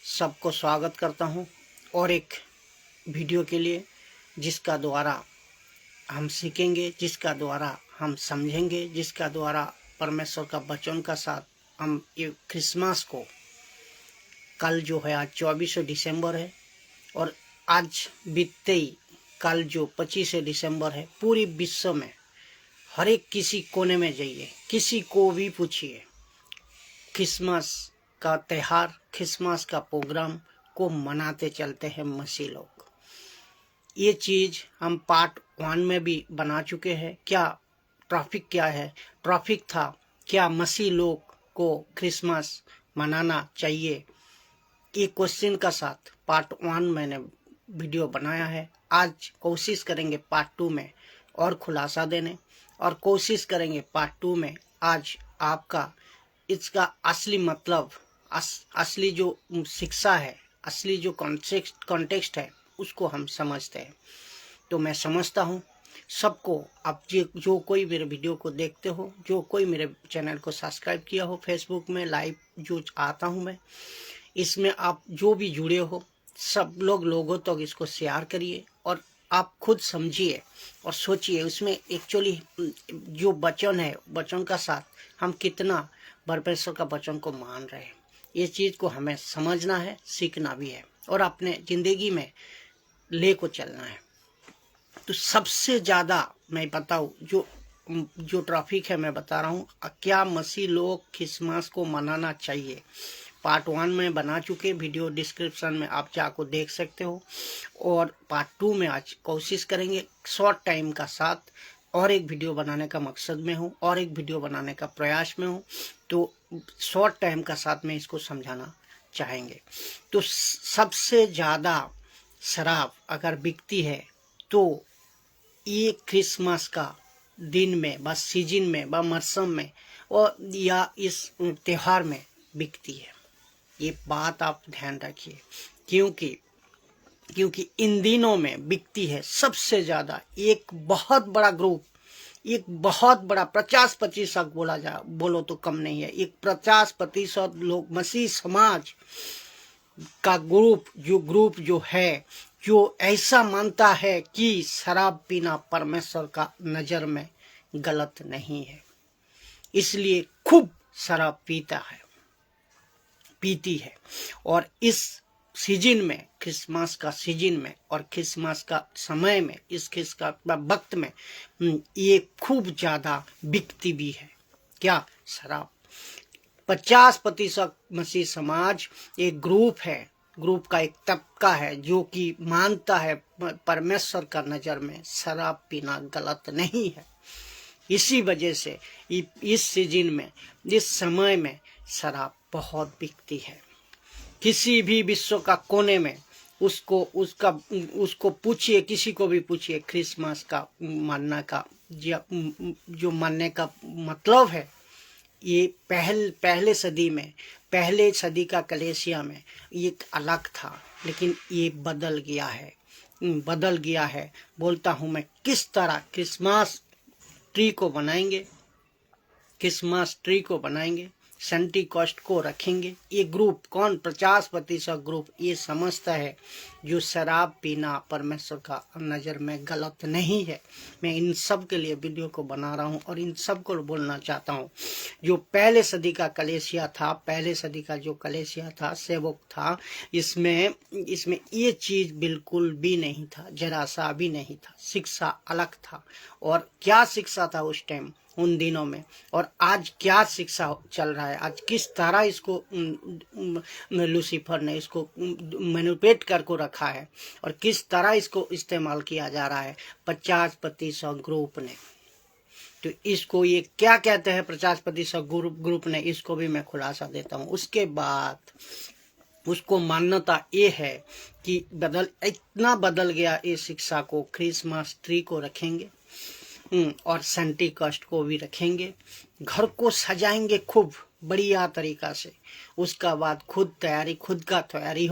सबको स्वागत करता हूं और एक वीडियो के लिए जिसका द्वारा हम सीखेंगे, जिसका द्वारा हम समझेंगे, जिसका द्वारा परमेश्वर का वचन का साथ हम ये क्रिसमस को, कल जो है आज 24 दिसंबर है और आज बीतते ही कल जो 25 दिसंबर है, पूरी विश्व में हर एक किसी कोने में जाइए, किसी को भी पूछिए, क्रिसमस का त्यौहार, क्रिसमस का प्रोग्राम को मनाते चलते हैं मसीह लोग। ये चीज़ हम पार्ट 1 में भी बना चुके हैं। क्या ट्रैफिक क्या है? ट्रैफिक था क्या मसीह लोग को क्रिसमस मनाना चाहिए? ये क्वेश्चन का साथ पार्ट 1 मैंने वीडियो बनाया है। आज कोशिश करेंगे पार्ट 2 में और खुलासा देने, और कोशिश करेंगे पार्ट 2 में आज आपका इसका असली मतलब, असली जो शिक्षा है, असली जो कॉन्टेक्स्ट है, उसको हम समझते हैं। तो मैं समझता हूँ सबको, आप जो कोई मेरे वीडियो को देखते हो, जो कोई मेरे चैनल को सब्सक्राइब किया हो, फेसबुक में लाइव जो आता हूँ मैं, इसमें आप जो भी जुड़े हो, सब लोगों तक इसको शेयर करिए और आप खुद समझिए और सोचिए उसमें एक्चुअली जो वचन है, वचन का साथ हम कितना परमेश्वर का वचन को मान रहे हैं। ये चीज़ को हमें समझना है, सीखना भी है और अपने ज़िंदगी में ले को चलना है। तो सबसे ज़्यादा मैं बताऊँ जो ट्रैफिक है, मैं बता रहा हूँ क्या मसीह लोग क्रिसमस को मनाना चाहिए। पार्ट 1 में बना चुके, वीडियो डिस्क्रिप्शन में आप जाकर देख सकते हो, और पार्ट 2 में आज कोशिश करेंगे शॉर्ट टाइम का साथ और एक वीडियो बनाने का मकसद में हूँ और एक वीडियो बनाने का प्रयास में हूँ। तो शॉर्ट टाइम का साथ में इसको समझाना चाहेंगे। तो सबसे ज़्यादा शराब अगर बिकती है तो ये क्रिसमस का दिन में, बस सीजन में, बस मौसम में और या इस त्यौहार में बिकती है। ये बात आप ध्यान रखिए, क्योंकि इन दिनों में बिकती है सबसे ज़्यादा। एक बहुत बड़ा ग्रुप, एक बहुत बड़ा 50% बोलो तो कम नहीं है, एक 50% लोग मसीह समाज का ग्रुप जो है, जो ऐसा मानता है कि शराब पीना परमेश्वर का नज़र में गलत नहीं है, इसलिए खूब शराब पीती है। और इस सीजन में, क्रिसमस का सीजन में और क्रिसमस का समय में, इस वक्त में ये खूब ज़्यादा बिकती भी है। क्या? शराब। 50% मसीह समाज एक ग्रुप है, ग्रुप का एक तबका है जो कि मानता है परमेश्वर का नज़र में शराब पीना गलत नहीं है। इसी वजह से इस सीजन में, इस समय में शराब बहुत बिकती है। किसी भी विश्व का कोने में उसको पूछिए, किसी को भी पूछिए, क्रिसमस का मानने का जो मानने का मतलब है, ये पहले सदी में, पहले सदी का कलीसिया में ये अलग था, लेकिन ये बदल गया है। बोलता हूँ मैं, किस तरह क्रिसमस ट्री को बनाएंगे, सेंटी कॉस्ट को रखेंगे। ये ग्रुप कौन? 50% ग्रुप ये समझता है जो शराब पीना परमेश्वर का नज़र में गलत नहीं है। मैं इन सब के लिए वीडियो को बना रहा हूँ और इन सब को बोलना चाहता हूँ। जो पहले सदी का कलीसिया था, पहले सदी का जो कलीसिया था, सेवक था, इसमें ये चीज़ बिल्कुल भी नहीं था, जरा सा भी नहीं था। शिक्षा अलग था। और क्या शिक्षा था उस टाइम, उन दिनों में, और आज क्या शिक्षा चल रहा है, आज किस तरह इसको लूसीफर ने इसको मैनिपुलेट करके रखा है और किस तरह इसको इस्तेमाल किया जा रहा है 50% ग्रुप ने। तो इसको ये क्या कहते हैं 50% ग्रुप ने, इसको भी मैं खुलासा देता हूँ। उसके बाद उसको मान्यता ये है कि इतना बदल गया ये शिक्षा को, क्रिसमस ट्री को रखेंगे और सेंटी कॉस्ट को भी रखेंगे, घर को सजाएंगे खूब बढ़िया तरीका से। उसका बाद खुद का तैयारी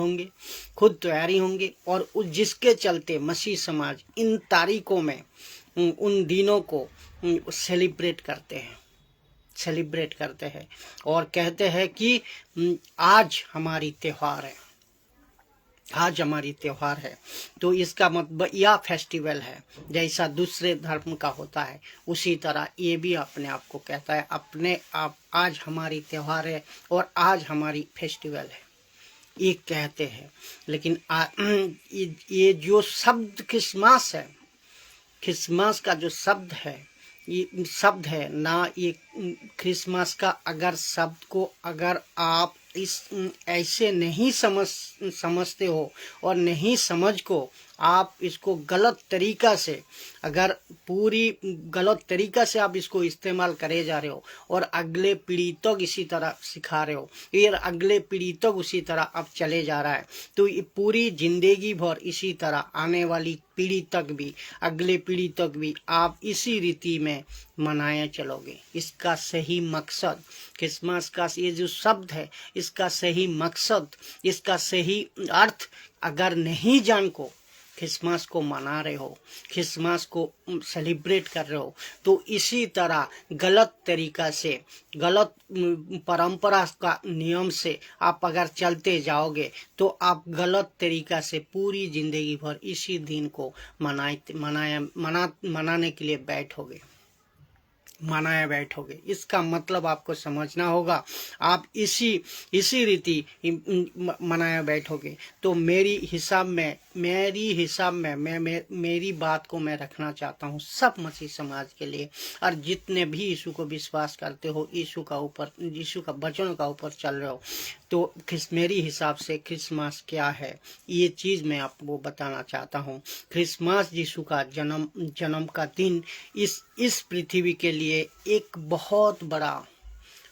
होंगे और जिसके चलते मसीह समाज इन तारीखों में, उन दिनों को सेलिब्रेट करते हैं और कहते हैं कि आज हमारी त्यौहार है, आज हमारी त्यौहार है। तो इसका मतलब यह फेस्टिवल है, जैसा दूसरे धर्म का होता है उसी तरह ये भी अपने आप को कहता है अपने आप आज हमारी त्यौहार है और आज हमारी फेस्टिवल है, ये कहते हैं। लेकिन ये जो शब्द क्रिसमस है, क्रिसमस का जो शब्द है, ये शब्द है ना, ये क्रिसमस का अगर शब्द को अगर आप इस ऐसे नहीं समझते हो और नहीं समझ को आप इसको गलत तरीका से, अगर पूरी गलत तरीका से आप इसको इस्तेमाल करे जा रहे हो और अगले पीढ़ी तक इसी तरह सिखा रहे हो, फिर अगले पीढ़ी तक उसी तरह अब चले जा रहा है, तो ये पूरी जिंदगी भर इसी तरह आने वाली पीढ़ी तक भी, अगले पीढ़ी तक भी आप इसी रीति में मनाए चलोगे। इसका सही मकसद, क्रिसमस का ये जो शब्द है, इसका सही मकसद, इसका सही अर्थ अगर नहीं जान को क्रिसमस को मना रहे हो, क्रिसमस को सेलिब्रेट कर रहे हो, तो इसी तरह गलत तरीका से, गलत परंपरा का नियम से आप अगर चलते जाओगे तो आप गलत तरीका से पूरी जिंदगी भर इसी दिन को मनाने के लिए बैठोगे। इसका मतलब आपको समझना होगा। आप इसी रीति मनाया बैठोगे तो मेरी हिसाब में मेरी बात को मैं रखना चाहता हूँ सब मसीह समाज के लिए, और जितने भी यीशु को विश्वास करते हो, यीशु का वचनों का ऊपर चल रहे हो, तो मेरी हिसाब से क्रिसमस क्या है ये चीज़ मैं आपको बताना चाहता हूँ। क्रिसमस यीशु का जन्म का दिन इस पृथ्वी के लिए एक बहुत बड़ा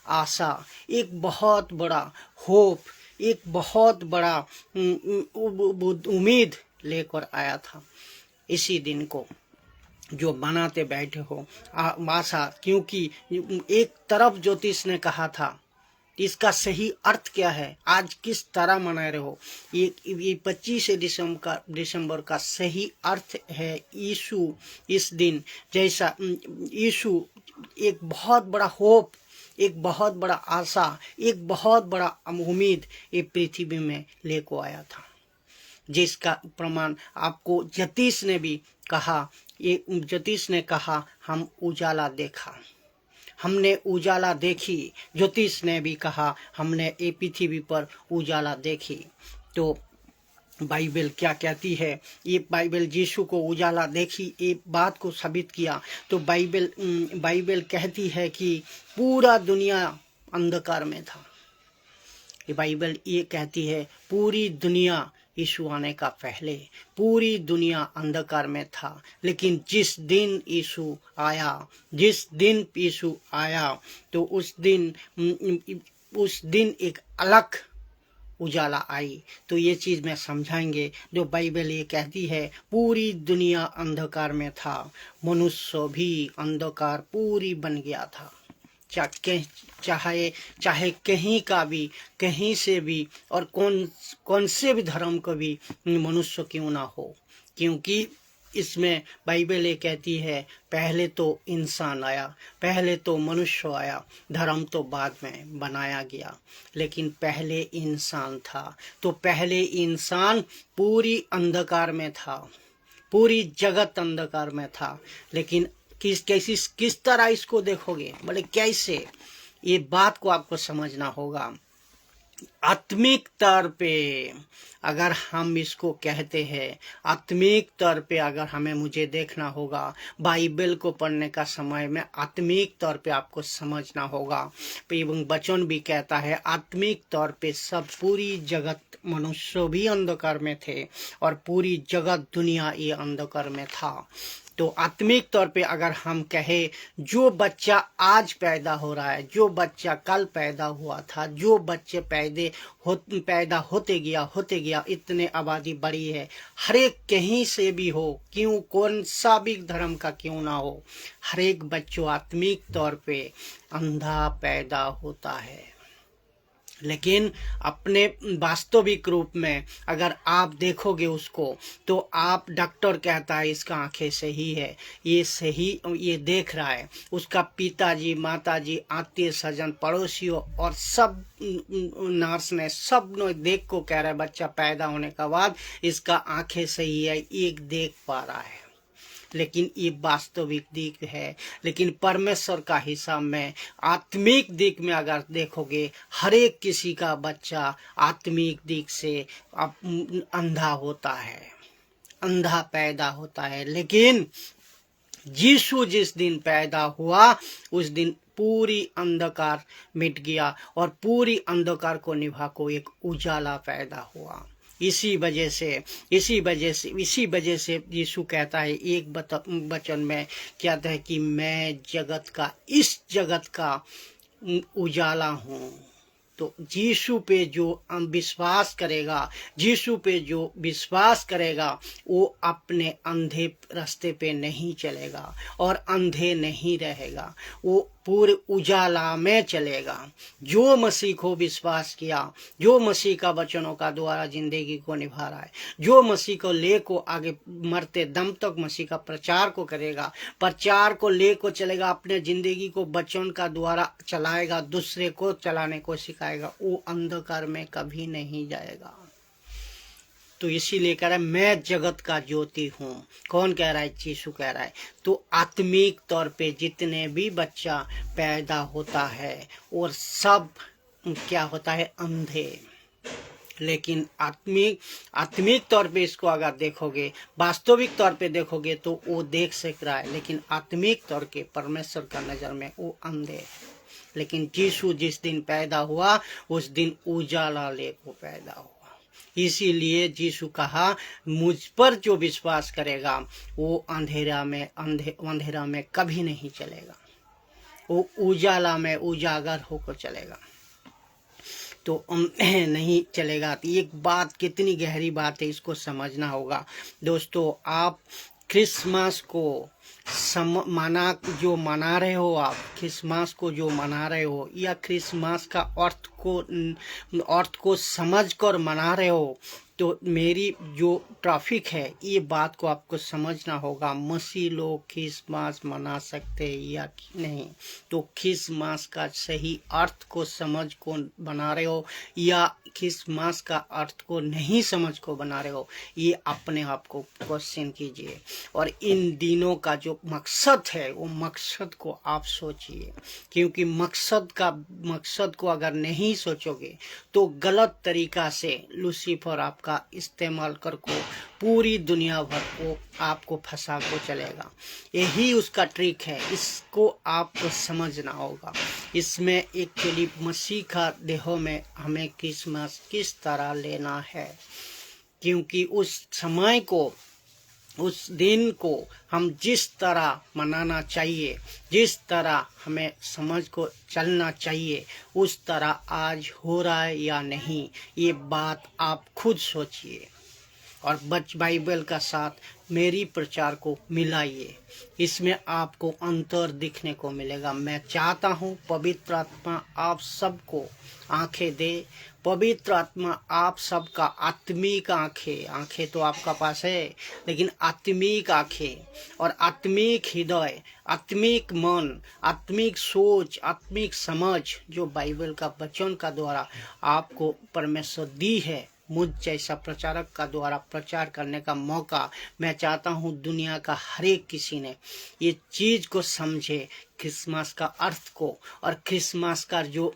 आशा, एक बहुत बड़ा होप, एक बहुत बड़ा उम्मीद लेकर आया था। इसी दिन को जो मनाते बैठे हो आशा, क्योंकि एक तरफ ज्योतिष ने कहा था इसका सही अर्थ क्या है, आज किस तरह मना रहे हो, ये 25 दिसंबर का सही अर्थ है यीशु इस दिन, जैसा यीशु एक बहुत बड़ा होप, एक बहुत बड़ा आशा, एक बहुत बड़ा उम्मीद ये पृथ्वी में लेको आया था, जिसका प्रमाण आपको ज्योतिष ने भी कहा। ये ज्योतिष ने कहा हम उजाला देखा, हमने उजाला देखी। ज्योतिष ने भी कहा हमने ये पृथ्वी पर उजाला देखी। तो बाइबल क्या कहती है, ये बाइबल यीशु को उजाला देखी ये बात को साबित किया। तो बाइबल कहती है कि पूरा दुनिया अंधकार में था। ये बाइबल ये कहती है पूरी दुनिया यीशु आने का पहले पूरी दुनिया अंधकार में था, लेकिन जिस दिन यीशु आया तो उस दिन एक अलग उजाला आई। तो ये चीज़ में समझाएंगे जो बाइबल ये कहती है पूरी दुनिया अंधकार में था, मनुष्य भी अंधकार पूरी बन गया था। चाहे कहीं का भी, कहीं से भी, और कौन से भी धर्म का भी मनुष्य क्यों ना हो, क्योंकि इसमें बाइबल ये कहती है पहले तो इंसान आया, पहले तो मनुष्य आया, धर्म तो बाद में बनाया गया, लेकिन पहले इंसान था। तो पहले इंसान पूरी अंधकार में था, पूरी जगत अंधकार में था। लेकिन किस तरह इसको देखोगे, बोले कैसे, ये बात को आपको समझना होगा। आत्मिक तौर पे अगर हम इसको कहते हैं, आत्मिक तौर पे अगर मुझे देखना होगा, बाइबल को पढ़ने का समय में आत्मिक तौर पे आपको समझना होगा। एवं वचन भी कहता है आत्मिक तौर पे सब पूरी जगत, मनुष्य भी अंधकार में थे और पूरी जगत दुनिया ये अंधकार में था। तो आत्मिक तौर पे अगर हम कहें जो बच्चा आज पैदा हो रहा है, जो बच्चा कल पैदा हुआ था, जो बच्चे पैदा होते गया इतने आबादी बढ़ी है, हर एक कहीं से भी हो, क्यों कौन सा भी धर्म का क्यों ना हो, हर एक बच्चों आत्मिक तौर पे अंधा पैदा होता है। लेकिन अपने वास्तविक रूप में अगर आप देखोगे उसको तो आप डॉक्टर कहता है इसका आंखें सही है, ये सही, ये देख रहा है। उसका पिताजी, माताजी, आत्मीय स्वजन, पड़ोसियों और सब नर्स ने सब ने देख को कह रहा है बच्चा पैदा होने के बाद इसका आंखें सही है, एक देख पा रहा है। लेकिन ये वास्तविक दिक है। लेकिन परमेश्वर का हिसाब में आत्मिक दिक में अगर देखोगे हर एक किसी का बच्चा आत्मिक दिक से अंधा होता है, अंधा पैदा होता है। लेकिन यीशु जिस दिन पैदा हुआ उस दिन पूरी अंधकार मिट गया और पूरी अंधकार को निभा को एक उजाला पैदा हुआ। इसी वजह से यीशु कहता है एक वचन में कहता है कि मैं इस जगत का उजाला हूँ। तो यीशु पे जो विश्वास करेगा वो अपने अंधे रास्ते पे नहीं चलेगा और अंधे नहीं रहेगा, वो पूरे उजाला में चलेगा। जो मसीह को विश्वास किया, जो मसीह का वचनों का द्वारा जिंदगी को निभा रहा है, जो मसीह को ले को आगे मरते दम तक मसीह का प्रचार को करेगा, प्रचार को ले को चलेगा, अपने जिंदगी को वचन का द्वारा चलाएगा, दूसरे को चलाने को सिखाएगा, वो अंधकार में कभी नहीं जाएगा। तो इसीलिए कह रहा है मैं जगत का ज्योति हूँ। कौन कह रहा है? यीशु कह रहा है। तो आत्मिक तौर पे जितने भी बच्चा पैदा होता है और सब क्या होता है? अंधे। लेकिन आत्मिक तौर पे इसको अगर देखोगे, वास्तविक तौर पे देखोगे तो वो देख सक रहा है, लेकिन आत्मिक तौर के परमेश्वर का नजर में वो अंधे है। लेकिन यीशु जिस दिन पैदा हुआ उस दिन उजाला लेको पैदा हुआ। इसीलिए यीशु कहा मुझ पर जो विश्वास करेगा वो अंधेरा में कभी नहीं चलेगा, वो उजाला में उजागर होकर चलेगा, तो नहीं चलेगा। तो एक बात कितनी गहरी बात है, इसको समझना होगा दोस्तों। आप क्रिसमस को मना रहे हो, आप क्रिसमस को जो मना रहे हो या क्रिसमस का अर्थ को समझकर मना रहे हो, तो मेरी जो ट्रैफिक है ये बात को आपको समझना होगा। मसीह लोग क्रिसमस मना सकते हैं या नहीं, तो क्रिसमस का सही अर्थ को समझ को बना रहे हो या क्रिसमस का अर्थ को नहीं समझ को बना रहे हो, ये अपने आप को क्वेश्चन कीजिए। और इन दिनों का जो मकसद है वो मकसद को आप सोचिए, क्योंकि मकसद को अगर नहीं सोचोगे तो गलत तरीका से लूसीफर आपका इस्तेमाल कर को पूरी दुनिया भर को आपको फंसा को चलेगा। यही उसका ट्रिक है, इसको आपको समझना होगा। इसमें एक्चुअली मसीह का देह में हमें क्रिसमस किस तरह लेना है, क्योंकि उस समय को, उस दिन को हम जिस तरह मनाना चाहिए, जिस तरह हमें समझ को चलना चाहिए, उस तरह आज हो रहा है या नहीं, ये बात आप खुद सोचिए और बाइबल का साथ मेरी प्रचार को मिलाइए। इसमें आपको अंतर दिखने को मिलेगा। मैं चाहता हूँ पवित्र आत्मा आप सबको आंखें दे, पवित्र आत्मा आप सबका आत्मिक आंखें तो आपका पास है, लेकिन आत्मिक आंखें और आत्मिक हृदय, आत्मिक मन, आत्मिक सोच, आत्मिक समझ जो बाइबल का वचन का द्वारा आपको परमेश्वर दी है, मुझ जैसा प्रचारक का द्वारा प्रचार करने का मौका मैं चाहता हूँ दुनिया का हर एक किसी ने ये चीज को समझे, क्रिसमस का अर्थ को और क्रिसमस का जो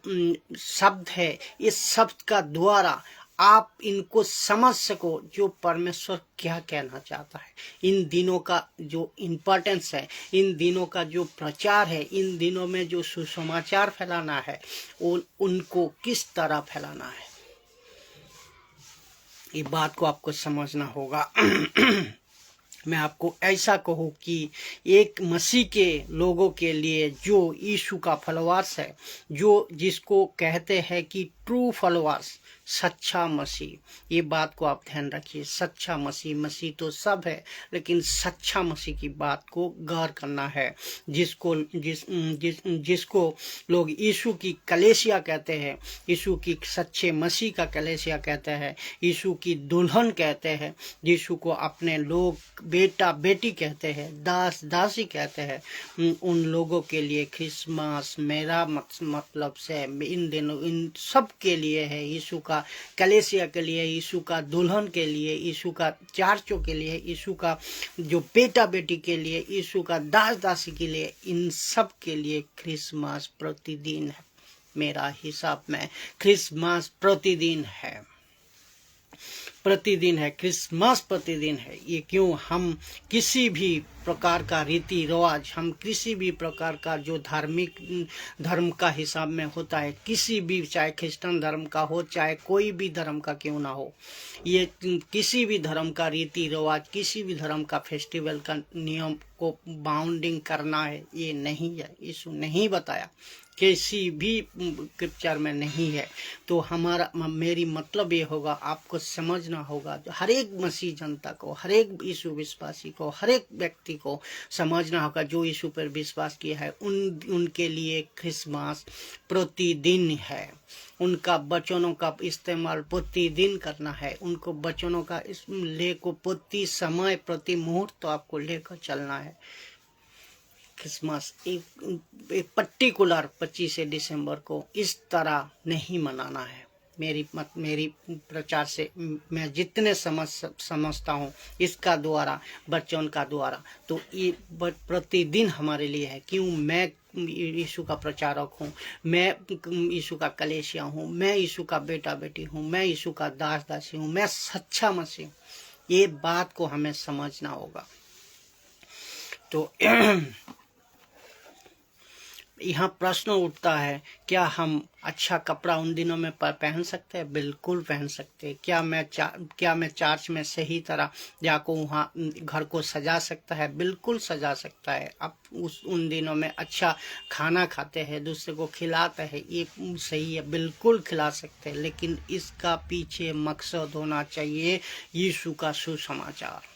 शब्द है, इस शब्द का द्वारा आप इनको समझ सको जो परमेश्वर क्या कहना चाहता है। इन दिनों का जो इम्पोर्टेंस है, इन दिनों का जो प्रचार है, इन दिनों में जो सुसमाचार फैलाना है, उनको किस तरह फैलाना है, ये बात को आपको समझना होगा। मैं आपको ऐसा कहूँ कि एक मसीह के लोगों के लिए जो यीशु का फॉलोअर्स है, जो जिसको कहते हैं कि ट्रू फॉलोअर्स, सच्चा मसीह। ये बात को आप ध्यान रखिए, सच्चा मसीह, मसीह तो सब है लेकिन सच्चा मसीह की बात को गौर करना है, जिसको लोग यीशु की कलीसिया कहते हैं, यीशु की सच्चे मसीह का कलीसिया कहते हैं, यीशु की दुल्हन कहते हैं, यीशु को अपने लोग बेटा बेटी कहते हैं, दास दासी कहते हैं। उन लोगों के लिए क्रिसमस, मेरा मतलब से इन दिनों इन सब के लिए है, यीशु का कलीसिया के लिए, यीशु का दुल्हन के लिए, यीशु का चार्चों के लिए, यीशु का जो बेटा बेटी के लिए, यीशु का दास दासी के लिए, इन सब के लिए क्रिसमस प्रतिदिन है। मेरा हिसाब में क्रिसमस प्रतिदिन है, प्रतिदिन है, क्रिसमस प्रतिदिन है। ये क्यों? हम किसी भी प्रकार का रीति रिवाज, हम किसी भी प्रकार का जो धार्मिक धर्म का हिसाब में होता है, किसी भी, चाहे क्रिश्चियन धर्म का हो, चाहे कोई भी धर्म का क्यों ना हो, ये किसी भी धर्म का रीति रिवाज, किसी भी धर्म का फेस्टिवल का नियम को बाउंडिंग करना है, ये नहीं है, यीशु नहीं बताया, किसी भी स्क्रिप्चर में नहीं है। तो हमारा मेरी मतलब ये होगा, आपको समझना होगा, हर एक मसीह जनता को, हर एक यीशु विश्वासी को, हर एक व्यक्ति को समझना होगा जो यीशु पर विश्वास किया है, उनके लिए क्रिसमस प्रतिदिन है। उनका वचनों का इस्तेमाल प्रतिदिन करना है, उनको वचनों का लेको प्रति समय, प्रति मुहूर्त तो आपको लेकर चलना है। क्रिसमस एक पर्टिकुलर 25 दिसंबर को इस तरह नहीं मनाना है। मेरी प्रचार से मैं जितने समझता हूँ इसका द्वारा, बच्चों का द्वारा, तो ये प्रतिदिन हमारे लिए है। क्यों? मैं यीशु का प्रचारक हूँ, मैं यीशु का कलीसिया हूँ, मैं यीशु का बेटा बेटी हूँ, मैं यीशु का दास दासी हूँ, मैं सच्चा मसीह हूँ। ये बात को हमें समझना होगा। तो यहाँ प्रश्न उठता है, क्या हम अच्छा कपड़ा उन दिनों में पहन सकते हैं? बिल्कुल पहन सकते हैं। क्या मैं चर्च में सही तरह जाकर वहाँ घर को सजा सकता है? बिल्कुल सजा सकता है। अब उन दिनों में अच्छा खाना खाते हैं, दूसरे को खिलाते हैं, ये सही है, बिल्कुल खिला सकते हैं, लेकिन इसका पीछे मकसद होना चाहिए यीशु का सुसमाचार।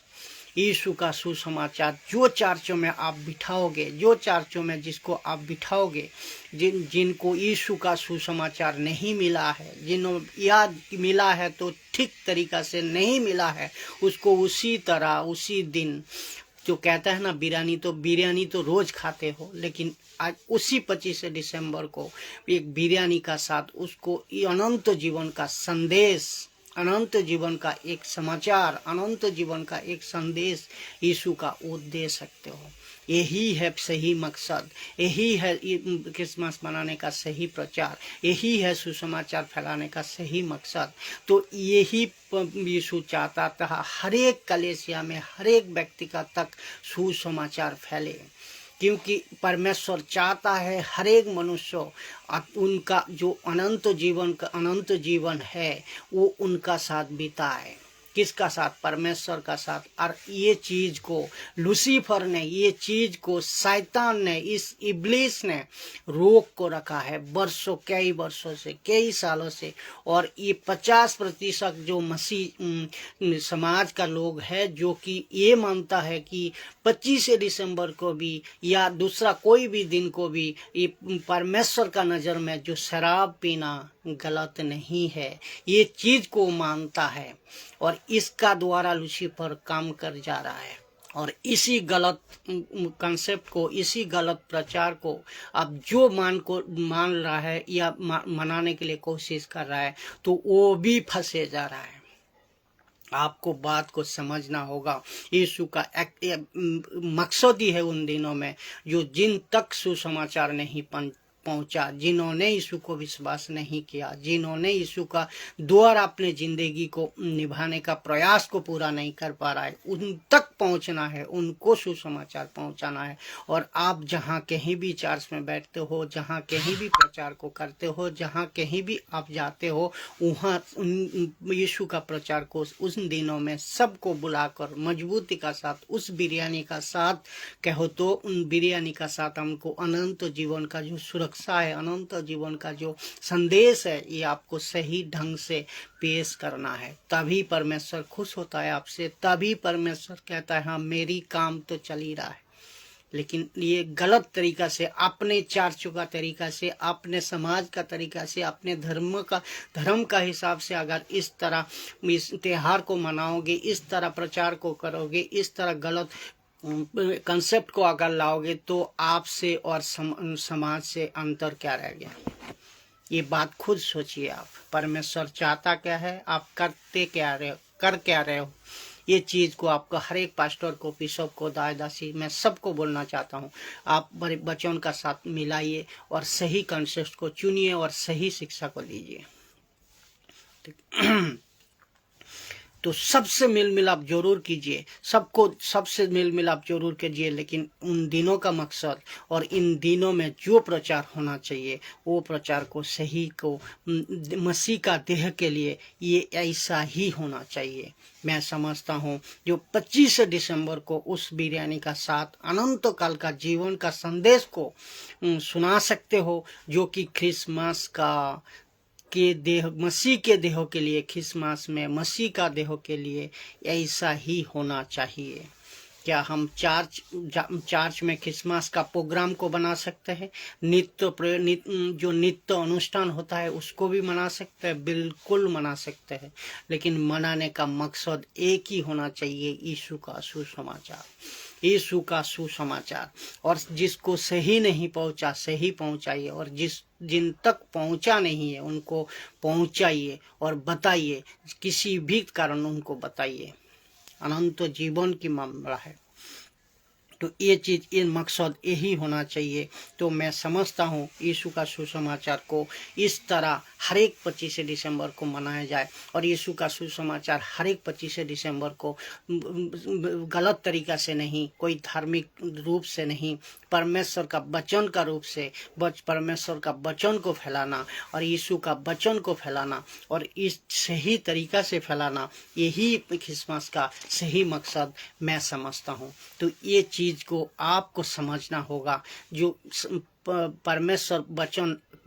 यीशु का सुसमाचार जो चर्चों में आप बिठाओगे, जो चर्चों में जिसको आप बिठाओगे, जिनको यीशु का सुसमाचार नहीं मिला है, जिन्हों याद मिला है तो ठीक तरीका से नहीं मिला है, उसको उसी तरह उसी दिन, जो कहता है ना बिरयानी तो रोज खाते हो, लेकिन आज उसी 25 दिसंबर को एक बिरयानी का साथ उसको अनंत जीवन का संदेश, अनंत जीवन का एक समाचार, अनंत जीवन का एक संदेश यीशु का वो दे सकते हो। यही है सही मकसद, यही है क्रिसमस मनाने का सही प्रचार, यही है सुसमाचार फैलाने का सही मकसद। तो यही यीशु चाहता था हर एक कलीसिया में, हर एक व्यक्ति का तक सुसमाचार फैले, क्योंकि परमेश्वर चाहता है हर एक मनुष्य उनका जो अनंत जीवन है वो उनका साथ बिताए। किसका साथ? परमेश्वर का साथ। और ये चीज को लूसीफर ने, ये चीज को शैतान ने, इस इब्लीस ने रोक को रखा है कई वर्षों से, कई सालों से। और ये 50% जो मसीह समाज का लोग है जो कि ये मानता है कि 25 दिसंबर को भी या दूसरा कोई भी दिन को भी ये परमेश्वर का नज़र में जो शराब पीना गलत नहीं है, ये चीज को मानता है। और इसका द्वारा लूसीफर काम कर जा रहा है। और इसी गलत कंसेप्ट को, इसी गलत प्रचार को अब जो मान रहा है या मनाने के लिए कोशिश कर रहा है, तो वो भी फंसे जा रहा है। आपको बात को समझना होगा। यीशु का मकसद ही है उन दिनों में जो जिन तक सुसमाचार नहीं पहुंचा, जिन्होंने यीशु को विश्वास नहीं किया, जिन्होंने यीशु का द्वारा अपने जिंदगी को निभाने का प्रयास को पूरा नहीं कर पा रहा है, उन तक पहुंचना है, उनको सुसमाचार पहुंचाना है। और आप जहां कहीं भी चर्च में बैठते हो, जहां कहीं भी प्रचार को करते हो, जहां कहीं भी आप जाते हो, वहां यीशु का प्रचार को उन दिनों में सबको बुलाकर मजबूती का साथ उस बिरयानी का साथ कहो तो उन बिरयानी का साथ हमको अनंत जीवन का जो सुरक्षा नक्शा है, अनंत जीवन का जो संदेश है, ये आपको सही ढंग से पेश करना है। तभी परमेश्वर खुश होता है आपसे, तभी परमेश्वर कहता है हाँ मेरी काम तो चल ही रहा है। लेकिन ये गलत तरीका से, अपने चार चुका तरीका से, अपने समाज का तरीका से, अपने धर्म का हिसाब से अगर इस तरह इस त्योहार को मनाओगे, इस तरह प्रचार को करोगे, इस तरह गलत कंसेप्ट को अगर लाओगे, तो आपसे और समाज से अंतर क्या रह गया? ये बात खुद सोचिए आप। परमेश्वर चाहता क्या है, आप करते क्या रहे हो, कर क्या रहे हो? ये चीज़ को आपको हर एक पास्टर को, बिशप को, दासी, मैं सबको बोलना चाहता हूँ, आप बड़े वचन का साथ मिलाइए और सही कंसेप्ट को चुनिए और सही शिक्षा को दीजिए। तो सबसे मेल मिलाप जरूर कीजिए, सबसे मेल मिलाप जरूर कीजिए, लेकिन उन दिनों का मकसद और इन दिनों में जो प्रचार होना चाहिए, वो प्रचार को सही को मसीह का देह के लिए ये ऐसा ही होना चाहिए। मैं समझता हूँ जो 25 दिसंबर को उस बिरयानी का साथ अनंत काल का जीवन का संदेश को सुना सकते हो, जो कि क्रिसमस के देह, मसीह के देहों के लिए, क्रिसमस में मसीह का देहों के लिए ऐसा ही होना चाहिए। क्या हम चर्च में क्रिसमस का प्रोग्राम को बना सकते हैं? जो नित्य अनुष्ठान होता है उसको भी मना सकते हैं, बिल्कुल मना सकते हैं, लेकिन मनाने का मकसद एक ही होना चाहिए, यीशु का सुसमाचार, यीशु का सुसमाचार। और जिसको सही नहीं पहुंचा, सही पहुंचाइए, और जिन तक पहुंचा नहीं है उनको पहुंचाइए और बताइए, किसी भी कारण उनको बताइए। अनंत जीवन की मामला है, तो ये चीज़, ये मकसद यही होना चाहिए। तो मैं समझता हूँ यीशु का सुसमाचार को इस तरह हर एक 25 दिसंबर को मनाया जाए, और यीशु का सुसमाचार हर एक 25 दिसंबर को गलत तरीका से नहीं, कोई धार्मिक रूप से नहीं, परमेश्वर का वचन का रूप से, परमेश्वर का वचन को फैलाना और यीशु का वचन को फैलाना और इस सही तरीका से फैलाना, यही क्रिसमस का सही मकसद मैं समझता हूँ। तो ये चीज़ को आपको समझना होगा, जो परमेश्वर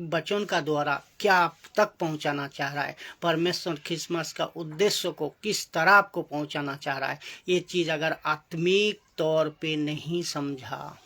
वचन का द्वारा क्या आप तक पहुंचाना चाह रहा है, परमेश्वर क्रिसमस का उद्देश्य को किस तरह आपको पहुंचाना चाह रहा है, ये चीज़ अगर आत्मिक तौर पे नहीं समझा,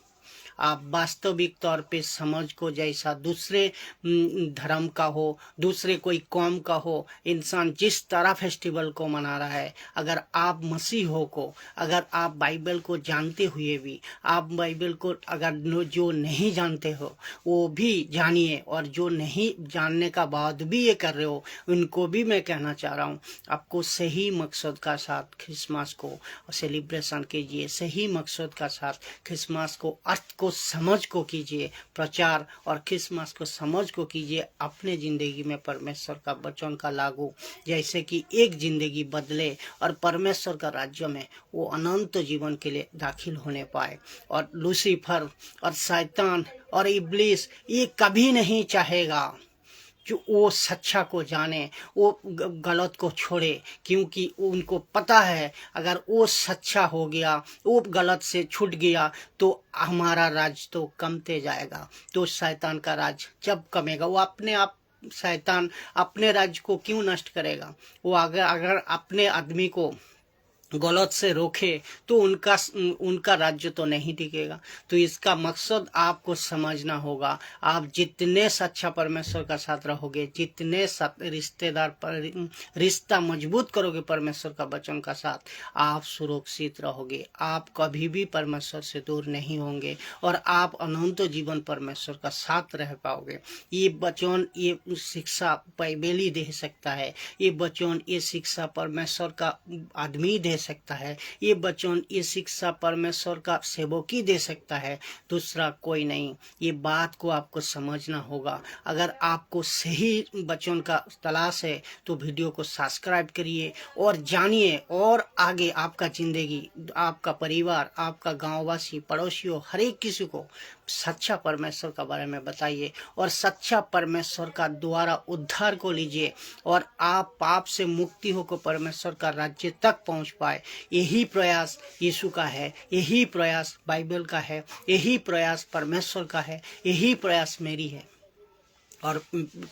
आप वास्तविक तौर पे समझ को, जैसा दूसरे धर्म का हो, दूसरे कोई कौम का हो, इंसान जिस तरह फेस्टिवल को मना रहा है, अगर आप मसीहों को, अगर आप बाइबल को जानते हुए भी, आप बाइबल को अगर जो नहीं जानते हो वो भी जानिए, और जो नहीं जानने का बाद भी ये कर रहे हो, उनको भी मैं कहना चाह रहा हूँ, आपको सही मकसद का साथ क्रिसमस को सेलिब्रेशन कीजिए, सही मकसद का साथ क्रिसमस को अर्थ को समझ को कीजिए, प्रचार और क्रिसमस को समझ को कीजिए, अपने ज़िंदगी में परमेश्वर का वचन का लागू, जैसे कि एक ज़िंदगी बदले और परमेश्वर का राज्य में वो अनंत जीवन के लिए दाखिल होने पाए। और लूसीफर और शैतान और इब्लीस ये कभी नहीं चाहेगा जो वो सच्चा को जाने, वो गलत को छोड़े, क्योंकि उनको पता है अगर वो सच्चा हो गया, वो गलत से छूट गया, तो हमारा राज तो कमते जाएगा। तो शैतान का राज जब कमेगा, वो अपने आप, शैतान अपने राज्य को क्यों नष्ट करेगा? वो अगर अपने आदमी को गलत से रोके तो उनका राज्य तो नहीं टिकेगा। तो इसका मकसद आपको समझना होगा। आप जितने सच्चा परमेश्वर का साथ रहोगे, जितने रिश्ता मजबूत करोगे परमेश्वर का वचन का साथ, आप सुरक्षित रहोगे, आप कभी भी परमेश्वर से दूर नहीं होंगे और आप अनंत जीवन परमेश्वर का साथ रह पाओगे। ये वचन, ये शिक्षा बाइबल ही दे सकता है, ये वचन, ये शिक्षा परमेश्वर का आदमी दे सकता है, ये वचन, ये शिक्षा परमेश्वर का सेवकी दे सकता है, दूसरा कोई नहीं। ये बात को आपको समझना होगा। अगर आपको सही वचन का तलाश है तो वीडियो को सब्सक्राइब करिए और जानिए, और आगे आपका जिंदगी, आपका परिवार, आपका गांववासी, पड़ोसियों, हर एक किसी को सच्चा परमेश्वर का बारे में बताइए और सच्चा परमेश्वर का द्वारा उद्धार को लीजिए और आप पाप से मुक्ति होकर परमेश्वर का राज्य तक पहुंच पाए। यही प्रयास यीशु का है, यही प्रयास बाइबल का है, यही प्रयास परमेश्वर का है, यही प्रयास मेरी है। और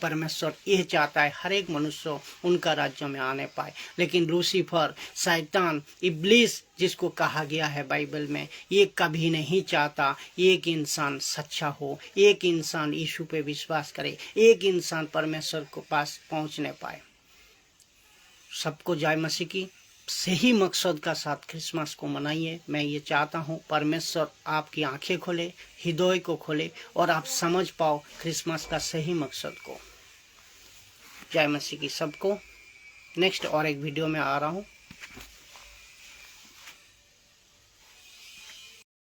परमेश्वर यह चाहता है हर एक मनुष्य उनका राज्य में आने पाए। लेकिन लूसीफर, शैतान, इब्लीस जिसको कहा गया है बाइबल में, ये कभी नहीं चाहता एक इंसान सच्चा हो, एक इंसान यीशु पे विश्वास करे, एक इंसान परमेश्वर को पास पहुंचने पाए। सबको जय मसीह की। सही मकसद का साथ क्रिसमस को मनाइए। मैं ये चाहता हूँ परमेश्वर आपकी आंखें खोले, हृदय को खोले और आप समझ पाओ क्रिसमस का सही मकसद को। जय मसीह की सबको। नेक्स्ट और एक वीडियो में आ रहा हूँ।